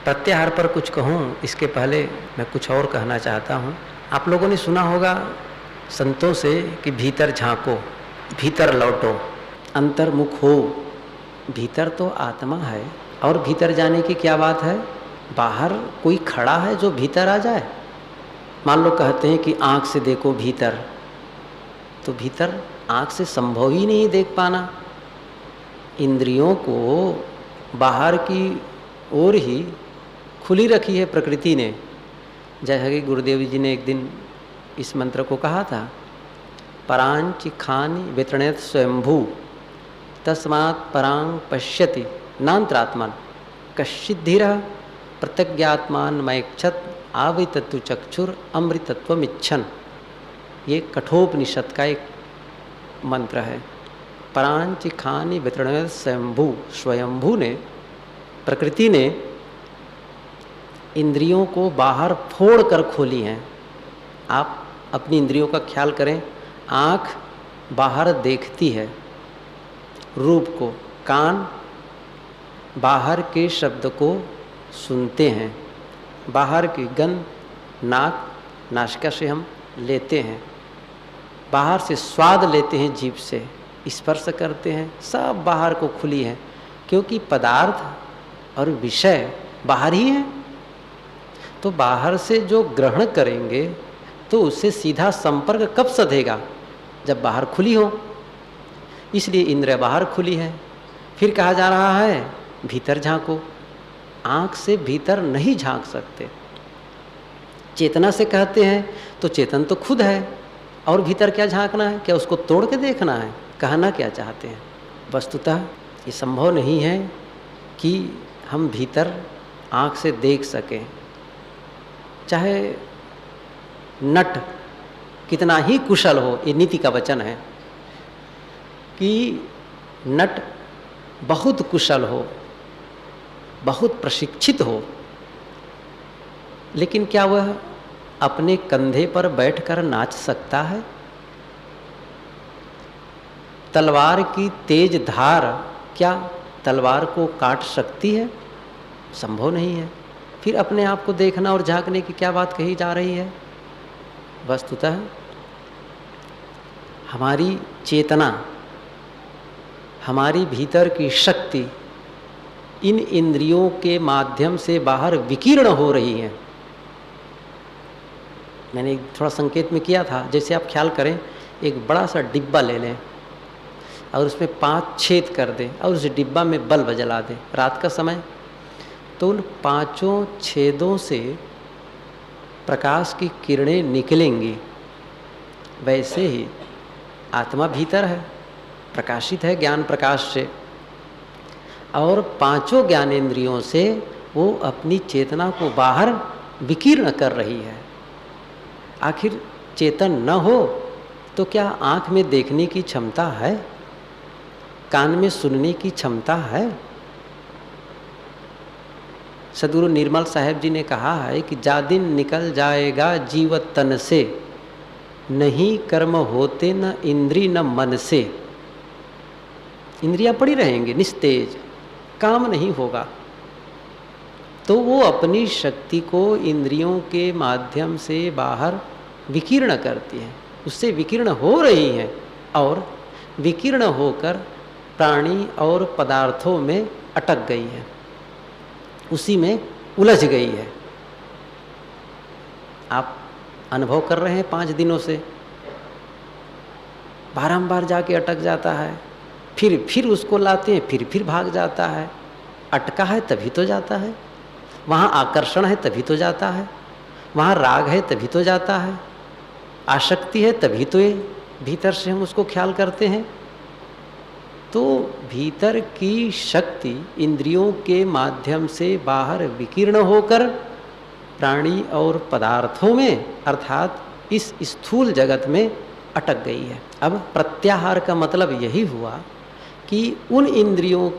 प्रत्याहार पर कुछ कहूँ इसके पहले मैं कुछ और कहना चाहता हूँ। आप लोगों ने सुना होगा संतों से कि भीतर झांको, भीतर लौटो, अंतर्मुख हो। भीतर तो आत्मा है और भीतर जाने की क्या बात है? बाहर कोई खड़ा है जो भीतर आ जाए? मान लो कहते हैं कि आँख से देखो भीतर, तो भीतर आँख से संभव ही नहीं देख पाना। इंद्रियों को बाहर की ओर ही खुली रखी है प्रकृति ने। जैसा कि गुरुदेव जी ने एक दिन इस मंत्र को कहा था, परांच खानि वितरणेत स्वयंभू तस्मात् परांग पश्यति नांतरात्मन कश्चिद्धीरः प्रत्यज्ञात्मान मैक्षत आवितत्तु चक्षुर अमृतत्वमिच्छन। ये कठोपनिषद का एक मंत्र है। परांच खानि वितरणेत स्वयंभू, स्वयंभू ने, प्रकृति ने इंद्रियों को बाहर फोड़ कर खोली हैं। आप अपनी इंद्रियों का ख्याल करें। आँख बाहर देखती है रूप को, कान बाहर के शब्द को सुनते हैं, बाहर की गंध नाक नासिका से हम लेते हैं, बाहर से स्वाद लेते हैं, जीभ से स्पर्श करते हैं, सब बाहर को खुली है, क्योंकि पदार्थ और विषय बाहर ही है। तो बाहर से जो ग्रहण करेंगे तो उससे सीधा संपर्क कब सधेगा? जब बाहर खुली हो। इसलिए इंद्रिय बाहर खुली है। फिर कहा जा रहा है भीतर झांको। आँख से भीतर नहीं झांक सकते। चेतना से कहते हैं तो चेतन तो खुद है, और भीतर क्या झांकना है? क्या उसको तोड़ के देखना है? कहना क्या चाहते हैं? वस्तुतः ये संभव नहीं है कि हम भीतर आँख से देख सकें। चाहे नट कितना ही कुशल हो, ये नीति का वचन है कि नट बहुत कुशल हो, बहुत प्रशिक्षित हो, लेकिन क्या वह अपने कंधे पर बैठकर नाच सकता है? तलवार की तेज धार क्या तलवार को काट सकती है? संभव नहीं है। फिर अपने आप को देखना और झांकने की क्या बात कही जा रही है? वस्तुतः हमारी चेतना, हमारी भीतर की शक्ति इन इंद्रियों के माध्यम से बाहर विकीर्ण हो रही है। मैंने थोड़ा संकेत में किया था, जैसे आप ख्याल करें एक बड़ा सा डिब्बा ले लें और उसमें 5 छेद कर दें और उस डिब्बा में बल्ब जला दें रात का समय, तो उन 5 छेदों से प्रकाश की किरणें निकलेंगी। वैसे ही आत्मा भीतर है, प्रकाशित है ज्ञान प्रकाश से, और 5 ज्ञानेंद्रियों से वो अपनी चेतना को बाहर विकीर्ण कर रही है। आखिर चेतन न हो तो क्या आँख में देखने की क्षमता है? कान में सुनने की क्षमता है? सदगुरु निर्मल साहब जी ने कहा है कि जा दिन निकल जाएगा जीव तन से, नहीं कर्म होते न इंद्री न मन से। इंद्रियां पड़ी रहेंगी निस्तेज, काम नहीं होगा। तो वो अपनी शक्ति को इंद्रियों के माध्यम से बाहर विकीर्ण करती है, उससे विकीर्ण हो रही है और विकीर्ण होकर प्राणी और पदार्थों में अटक गई है, उसी में उलझ गई है। आप अनुभव कर रहे हैं 5 दिनों से, बारंबार जाके अटक जाता है, फिर उसको लाते हैं, फिर भाग जाता है। अटका है तभी तो जाता है, वहाँ आकर्षण है तभी तो जाता है, वहाँ राग है तभी तो जाता है, आसक्ति है तभी तो ये भीतर से हम उसको ख्याल करते हैं। तो भीतर की शक्ति इंद्रियों के माध्यम से बाहर विकीर्ण होकर प्राणी और पदार्थों में अर्थात इस स्थूल जगत में अटक गई है। अब प्रत्याहार का मतलब यही हुआ कि उन इंद्रियों,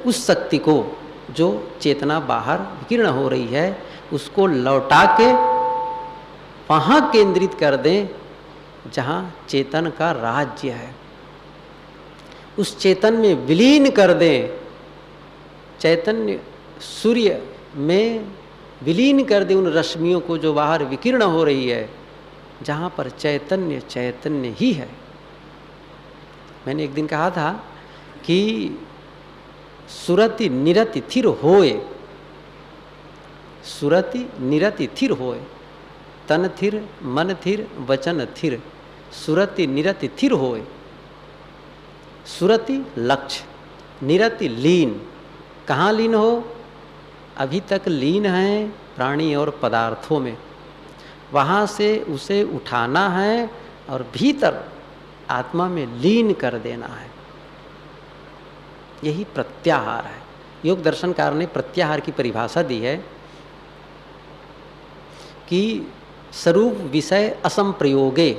उस शक्ति को जो चेतना बाहर विकीर्ण हो रही है, उसको लौटा के वहाँ केंद्रित कर दें जहाँ चेतन का राज्य है, उस चेतन में विलीन कर दें। चैतन्य सूर्य में विलीन कर दे उन रश्मियों को जो बाहर विकीर्ण हो रही है, जहाँ पर चैतन्य चैतन्य ही है। मैंने एक दिन कहा था कि सुरति निरति थिर होए, सुरति निरति थिर होए, तन थिर मन थिर वचन थिर, सुरति निरति थिर होए। सुरति लक्ष्य, निरति लीन। कहाँ लीन हो? अभी तक लीन है प्राणी और पदार्थों में, वहाँ से उसे उठाना है और भीतर आत्मा में लीन कर देना है। यही प्रत्याहार है। योग दर्शनकार ने प्रत्याहार की परिभाषा दी है कि स्वरूप विषय असंप्रयोगे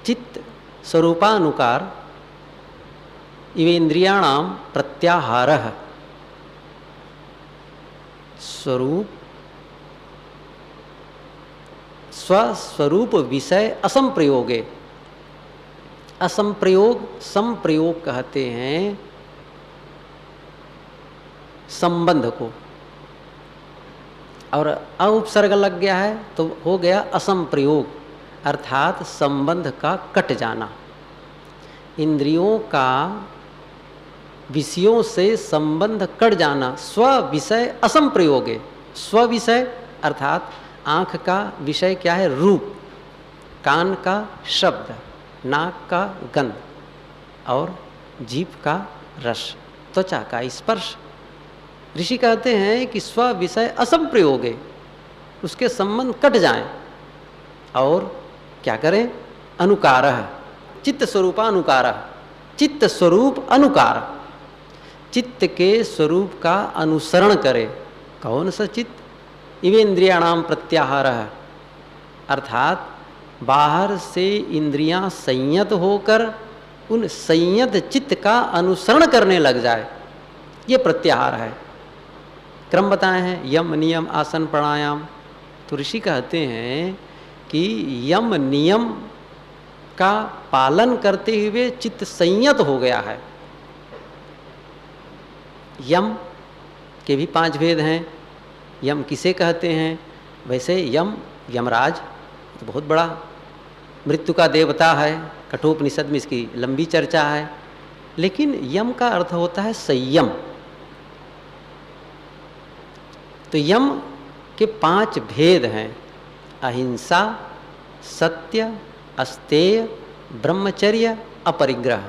चित्त स्वरूपानुकार इवेन्द्रियाणाम प्रत्याहारः। स्वरूप स्वस्वरूप विषय असंप्रयोगे, असंप्रयोग संप्रयोग कहते हैं संबंध को, और उपसर्ग लग गया है तो हो गया असंप्रयोग, अर्थात संबंध का कट जाना। इंद्रियों का विषयों से संबंध कट जाना। स्व विषय असंप्रयोगे, स्व विषय अर्थात आँख का विषय क्या है? रूप, कान का शब्द, नाक का गंध और जीभ का रस, त्वचा का स्पर्श। ऋषि कहते हैं कि स्व विषय असंप्रयोगे, उसके संबंध कट जाएं और क्या करें? अनुकारः, चित्त स्वरूपानुकारः, चित्त स्वरूप अनुकार, चित्त के स्वरूप का अनुसरण करे। कौन सा चित्त? इवेन्द्रियाणाम प्रत्याहारः, अर्थात बाहर से इंद्रियां संयत होकर उन संयत चित्त का अनुसरण करने लग जाए, ये प्रत्याहार है। क्रम बताए हैं, यम नियम आसन प्राणायाम। तो ऋषि कहते हैं कि यम नियम का पालन करते हुए चित्त संयत हो गया है। यम के भी 5 भेद हैं। यम किसे कहते हैं? वैसे यम, यमराज तो बहुत बड़ा मृत्यु का देवता है, कठोपनिषद में इसकी लंबी चर्चा है। लेकिन यम का अर्थ होता है संयम। तो यम के 5 भेद हैं: अहिंसा, सत्य, अस्तेय, ब्रह्मचर्य, अपरिग्रह।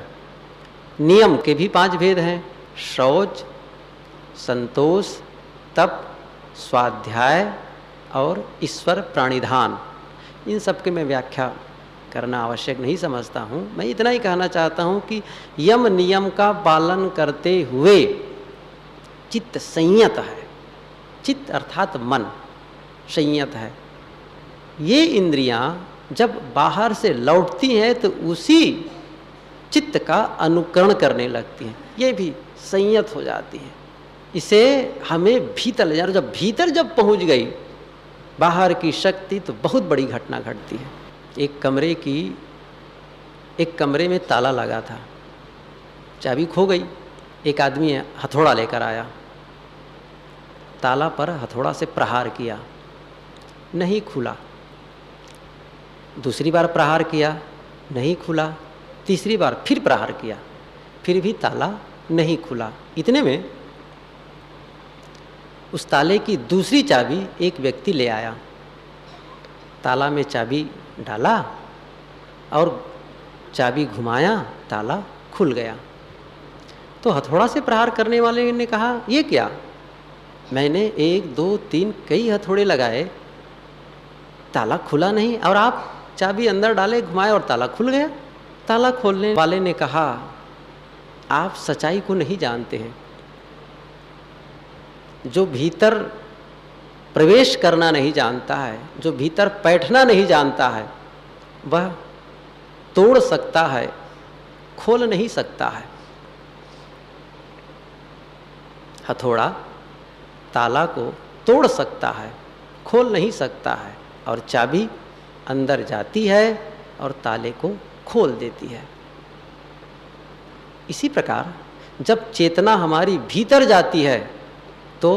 नियम के भी 5 भेद हैं: शौच, संतोष, तप, स्वाध्याय और ईश्वर प्राणिधान। इन सब के मैं व्याख्या करना आवश्यक नहीं समझता हूँ। मैं इतना ही कहना चाहता हूँ कि यम नियम का पालन करते हुए चित्त संयत है। चित्त अर्थात मन संयत है। ये इंद्रियां जब बाहर से लौटती हैं तो उसी चित्त का अनुकरण करने लगती हैं, ये भी संयत हो जाती हैं। इसे हमें भीतर ले जाना। जब भीतर जब पहुंच गई बाहर की शक्ति, तो बहुत बड़ी घटना घटती है। एक कमरे में ताला लगा था, चाबी खो गई। एक आदमी हथौड़ा लेकर आया, ताला पर हथौड़ा से प्रहार किया, नहीं खुला। दूसरी बार प्रहार किया, नहीं खुला। तीसरी बार फिर प्रहार किया, फिर भी ताला नहीं खुला। इतने में उस ताले की दूसरी चाबी एक व्यक्ति ले आया, ताला में चाबी डाला और चाबी घुमाया, ताला खुल गया। तो हथौड़ा से प्रहार करने वाले ने कहा, ये क्या? मैंने 1 2 3 कई हथौड़े लगाए, ताला खुला नहीं, और आप चाबी अंदर डाले, घुमाए और ताला खुल गया। ताला खोलने वाले ने कहा, आप सच्चाई को नहीं जानते हैं। जो भीतर प्रवेश करना नहीं जानता है, जो भीतर बैठना नहीं जानता है, वह तोड़ सकता है, खोल नहीं सकता है। हथौड़ा ताला को तोड़ सकता है, खोल नहीं सकता है, और चाबी अंदर जाती है और ताले को खोल देती है। इसी प्रकार जब चेतना हमारी भीतर जाती है तो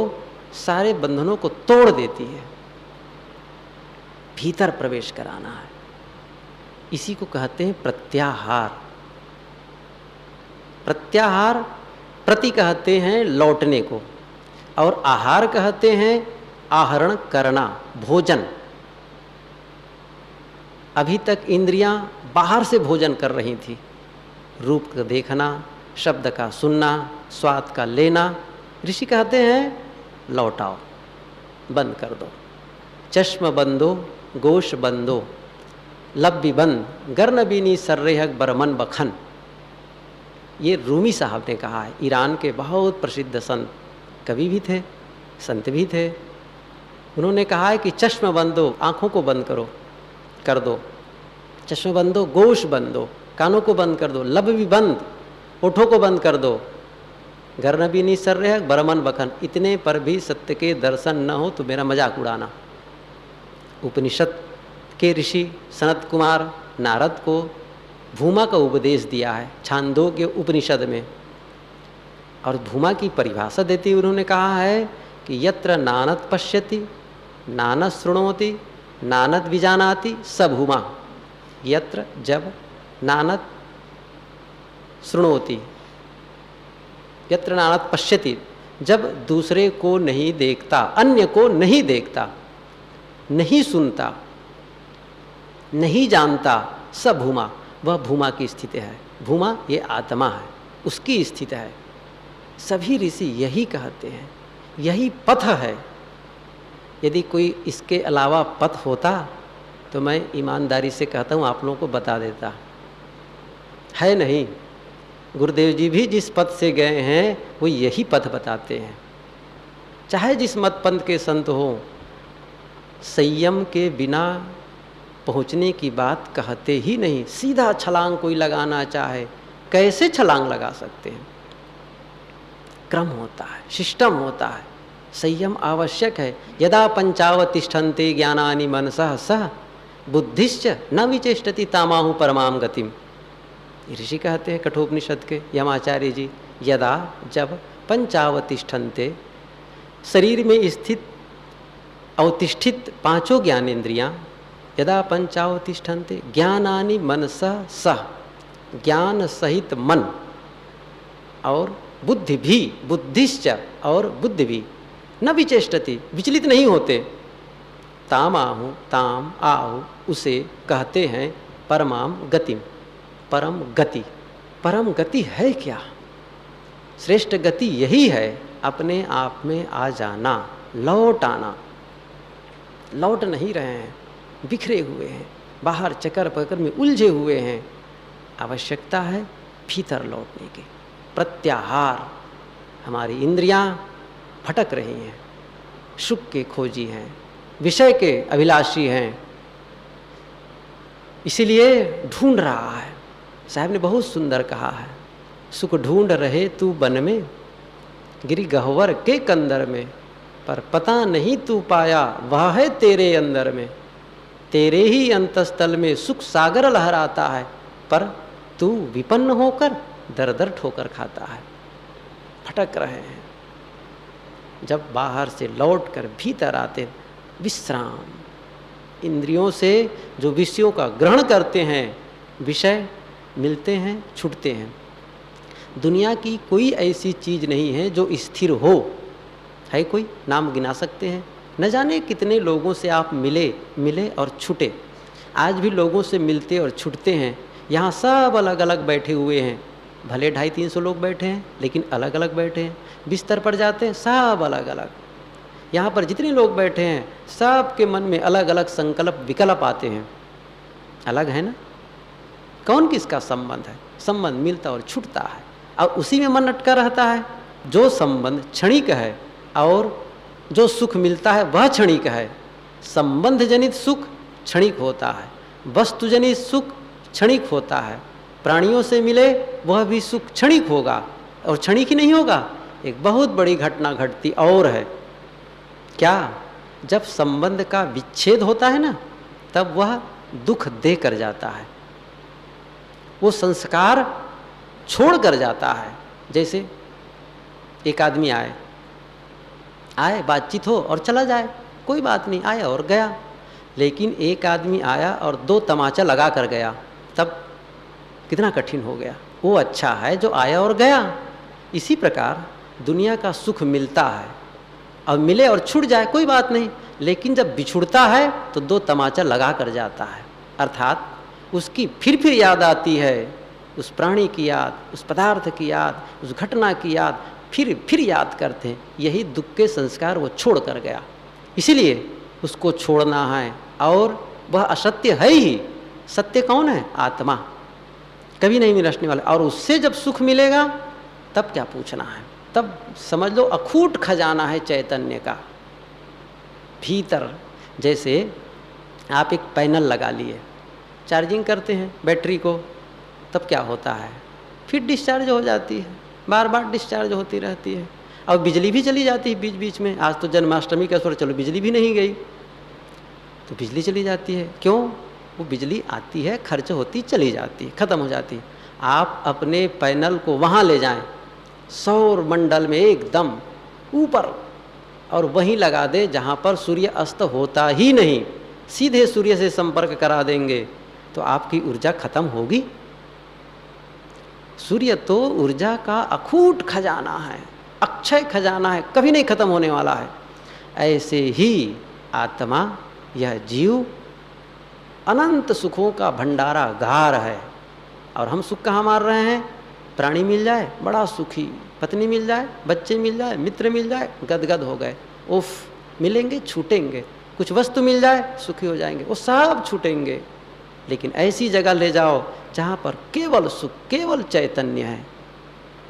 सारे बंधनों को तोड़ देती है, भीतर प्रवेश कराना है। इसी को कहते हैं प्रत्याहार। प्रत्याहार, प्रति कहते हैं लौटने को, और आहार कहते हैं आहरण करना, भोजन। अभी तक इंद्रियां बाहर से भोजन कर रही थी, रूप का देखना, शब्द का सुनना, स्वाद का लेना। ऋषि कहते हैं लौटाओ, बंद कर दो। चश्म बंदो गोश बंदो लब्बी बंद गर्न बीनी सर्रेहक बरमन बखन। ये रूमी साहब ने कहा है, ईरान के बहुत प्रसिद्ध संत, कवि भी थे, संत भी थे। उन्होंने कहा है कि चश्म बंदो, आँखों को बंद करो, कर दो। चश्म बंदो, गोश बंदो, कानों को बंद कर दो। लब भी बंद, होठों को बंद कर दो। गर्न भी नहीं सर रहे बरमन बखन, इतने पर भी सत्य के दर्शन न हो तो मेरा मजाक उड़ाना। उपनिषद के ऋषि सनत कुमार नारद को भूमा का उपदेश दिया है छांदोग्य उपनिषद में, और भूमा की परिभाषा देते हुए उन्होंने कहा है कि यत्र नानद पश्यति नानद शृणोति नानद विजानाति स भूमा। यत्र, जब, नानद शृणोति, यत्र नानद पश्यति, जब दूसरे को नहीं देखता, अन्य को नहीं देखता, नहीं सुनता, नहीं जानता, स भूमा, वह भूमा की स्थिति है। भूमा ये आत्मा है, उसकी स्थिति है। सभी ऋषि यही कहते हैं, यही पथ है। यदि कोई इसके अलावा पथ होता तो मैं ईमानदारी से कहता हूँ आप लोगों को बता देता, है नहीं। गुरुदेव जी भी जिस पथ से गए हैं वो यही पथ बताते हैं। चाहे जिस मत पंथ के संत हो, संयम के बिना पहुँचने की बात कहते ही नहीं। सीधा छलांग कोई लगाना चाहे, कैसे छलांग लगा सकते हैं? क्रम होता है, सिस्टम होता है, संयम आवश्यक है। यदा पंचावतिष्ठन्ते ज्ञानानि मनसः सह बुद्धिश्च न विचेष्टति तामाहु परमाम गतिम। ऋषि कहते हैं कठोपनिषद के यमाचार्य जी, यदा, जब, पंचावतिष्ठन्ते, शरीर में स्थित अवतिष्ठित पांचों ज्ञानेन्द्रियां, यदा पंचावतिष्ठन्ते ज्ञानानि मनसः सह, ज्ञान सहित मन, और बुद्धि भी, बुद्धिश्च, और बुद्धि भी, न विचेष्टति, विचलित नहीं होते, ताम आहु, ताम आहु, उसे कहते हैं परमाम गतिम, परम गति। परम गति है क्या? श्रेष्ठ गति यही है, अपने आप में आ जाना, लौट आना। लौट नहीं रहे हैं, बिखरे हुए हैं, बाहर चक्कर पकड़ में उलझे हुए हैं। आवश्यकता है भीतर लौटने की। प्रत्याहार। हमारी इंद्रियां भटक रही हैं, सुख के खोजी हैं, विषय के अभिलाषी हैं, इसीलिए ढूंढ रहा है। साहब ने बहुत सुंदर कहा है, सुख ढूंढ रहे तू बन में, गिरी गह्वर के कंदर में, पर पता नहीं तू पाया वह है तेरे अंदर में। तेरे ही अंतस्थल में सुख सागर लहराता है, पर तू विपन्न होकर दर दर ठोकर खाता है। भटक रहे हैं। जब बाहर से लौटकर भीतर आते, विश्राम। इंद्रियों से जो विषयों का ग्रहण करते हैं, विषय मिलते हैं, छूटते हैं। दुनिया की कोई ऐसी चीज़ नहीं है जो स्थिर हो। है कोई? नाम गिना सकते हैं। न जाने कितने लोगों से आप मिले और छूटे। आज भी लोगों से मिलते और छूटते हैं। यहाँ सब अलग अलग बैठे हुए हैं, भले 250-300 लोग बैठे हैं, लेकिन अलग अलग बैठे हैं। बिस्तर पर जाते हैं, सब अलग अलग। यहाँ पर जितने लोग बैठे हैं, सब के मन में अलग अलग संकल्प विकल्प आते हैं। अलग है ना? कौन किसका संबंध है? संबंध मिलता और छूटता है, और उसी में मन अटका रहता है। जो संबंध क्षणिक है और जो सुख मिलता है वह क्षणिक है। संबंध जनित सुख क्षणिक होता है, वस्तु जनित सुख क्षणिक होता है। प्राणियों से मिले वह भी सुख क्षणिक होगा, और क्षणिक ही नहीं होगा। एक बहुत बड़ी घटना घटती और है। क्या? जब संबंध का विच्छेद होता है ना, तब वह दुख दे कर जाता है, वो संस्कार छोड़ कर जाता है। जैसे एक आदमी आए, आए, बातचीत हो और चला जाए, कोई बात नहीं, आया और गया। लेकिन एक आदमी आया और 2 तमाचा लगा कर गया, तब कितना कठिन हो गया। वो अच्छा है जो आया और गया। इसी प्रकार दुनिया का सुख मिलता है, और मिले और छूट जाए कोई बात नहीं, लेकिन जब बिछुड़ता है तो 2 तमाचा लगा कर जाता है। अर्थात उसकी फिर याद आती है, उस प्राणी की याद, उस पदार्थ की याद, उस घटना की याद, फिर याद करते हैं। यही दुख के संस्कार वो छोड़ कर गया, इसीलिए उसको छोड़ना है। और वह असत्य है ही, सत्य कौन है? आत्मा, कभी नहीं विनशने वाला। और उससे जब सुख मिलेगा तब क्या पूछना है, तब समझ लो अखूट खजाना है चैतन्य का भीतर। जैसे आप एक पैनल लगा लिए, चार्जिंग करते हैं बैटरी को, तब क्या होता है, फिर डिस्चार्ज हो जाती है, बार बार डिस्चार्ज होती रहती है। और बिजली भी चली जाती है बीच बीच में। आज तो जन्माष्टमी का अवसर, चलो बिजली भी नहीं गई, तो बिजली चली जाती है। क्यों? वो बिजली आती है, खर्च होती, चली जाती है, ख़त्म हो जाती है। आप अपने पैनल को वहाँ ले जाएं, सौर मंडल में एकदम ऊपर, और वहीं लगा दें जहाँ पर सूर्य अस्त होता ही नहीं, सीधे सूर्य से संपर्क करा देंगे, तो आपकी ऊर्जा खत्म होगी? सूर्य तो ऊर्जा का अखूट खजाना है, अक्षय खजाना है, कभी नहीं खत्म होने वाला है। ऐसे ही आत्मा, यह जीव अनंत सुखों का भंडारा गार है। और हम सुख कहाँ मार रहे हैं? प्राणी मिल जाए बड़ा सुखी, पत्नी मिल जाए, बच्चे मिल जाए, मित्र मिल जाए, गदगद हो गए, उफ, मिलेंगे छूटेंगे, कुछ वस्तु मिल जाए सुखी हो जाएंगे, वो सब छूटेंगे। लेकिन ऐसी जगह ले जाओ जहाँ पर केवल सुख, केवल चैतन्य है।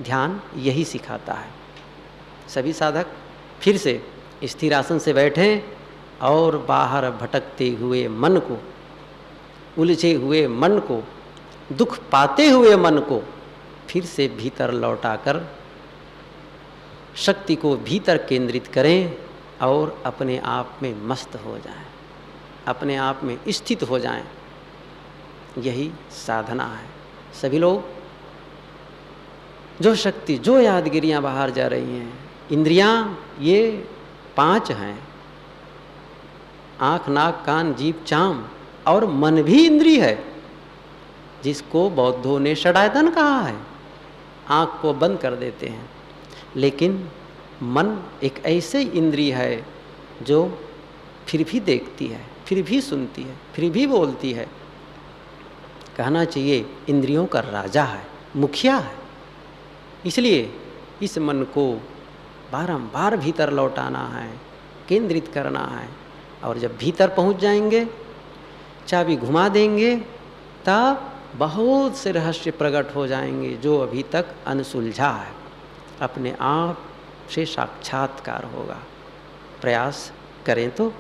ध्यान यही सिखाता है। सभी साधक फिर से स्थिर आसन से बैठें और बाहर भटकते हुए मन को, उलझे हुए मन को, दुख पाते हुए मन को फिर से भीतर लौटाकर शक्ति को भीतर केंद्रित करें और अपने आप में मस्त हो जाएं, अपने आप में स्थित हो जाएं। यही साधना है। सभी लोग, जो शक्ति, जो यादगिरियाँ बाहर जा रही हैं, इंद्रियाँ ये 5 हैं, आँख, नाक, कान, जीभ, चाम, और मन भी इंद्रिय है, जिसको बौद्धों ने षडायतन कहा है। आँख को बंद कर देते हैं, लेकिन मन एक ऐसे इंद्रिय है जो फिर भी देखती है, फिर भी सुनती है, फिर भी बोलती है। कहना चाहिए इंद्रियों का राजा है, मुखिया है। इसलिए इस मन को बारंबार भीतर लौटाना है, केंद्रित करना है। और जब भीतर पहुंच जाएंगे, चाबी घुमा देंगे, तब बहुत से रहस्य प्रकट हो जाएंगे जो अभी तक अनसुलझा है। अपने आप से साक्षात्कार होगा। प्रयास करें तो